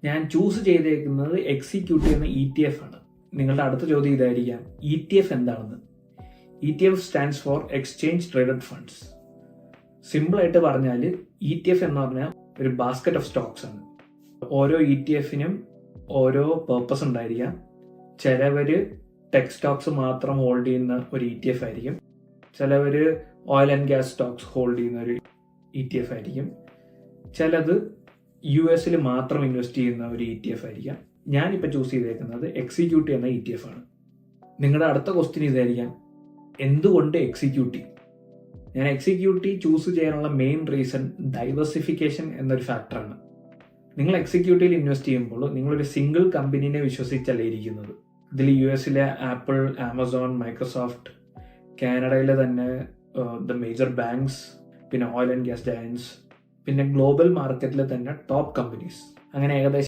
ഞാൻ ചൂസ് ചെയ്തേക്കുന്നത് എക്സിക്യൂട്ടീവ് എന്ന ETF ആണ്. നിങ്ങളുടെ അടുത്ത ചോദ്യം ഇതായിരിക്കാം, ETF എന്താണെന്ന്. ETF stands for exchange traded funds. സിമ്പിളായിട്ട് പറഞ്ഞാൽ ETF എന്ന് പറഞ്ഞാൽ ഒരു ബാസ്ക്കറ്റ് ഓഫ് സ്റ്റോക്സ് ആണ്. ഓരോ ETFനും ഓരോ പർപ്പസ് ഉണ്ടായിരിക്കാം. ചിലവർ ടെക് സ്റ്റോക്സ് മാത്രം ഹോൾഡ് ചെയ്യുന്ന ഒരു ETF ആയിരിക്കും. ചിലവർ oil and gas stocks hold ചെയ്യുന്ന ഒരു ETF ആയിരിക്കും. ചിലത് US മാത്രം ഇൻവെസ്റ്റ് ചെയ്യുന്ന ഒരു ETF ആയിരിക്കാം. ഞാനിപ്പോൾ ചൂസ് ചെയ്തേക്കുന്നത് എക്സിക്യൂട്ടീവ് എന്ന ETF ആണ്. നിങ്ങളുടെ അടുത്ത ക്വസ്റ്റ്യൻ ഇതായിരിക്കാം, എന്തുകൊണ്ട് എക്സിക്യൂട്ടീവ്? ഞാൻ എക്സിക്യൂട്ടീവ് ചൂസ് ചെയ്യാനുള്ള മെയിൻ റീസൺ ഡൈവേഴ്സിഫിക്കേഷൻ എന്നൊരു ഫാക്ടറാണ്. നിങ്ങൾ എക്സിക്യൂട്ടീവിൽ ഇൻവെസ്റ്റ് ചെയ്യുമ്പോൾ നിങ്ങളൊരു സിംഗിൾ കമ്പനീനെ വിശ്വസിച്ചല്ല ഇരിക്കുന്നത്. ഇതിൽ US ആപ്പിൾ, ആമസോൺ, മൈക്രോസോഫ്റ്റ്, കാനഡയിലെ തന്നെ ദ മേജർ ബാങ്ക്സ്, പിന്നെ ഓയിൽ ആൻഡ് ഗ്യാസ് ജയൻസ്, പിന്നെ ഗ്ലോബൽ മാർക്കറ്റിലെ തന്നെ ടോപ്പ് കമ്പനീസ്, അങ്ങനെ ഏകദേശം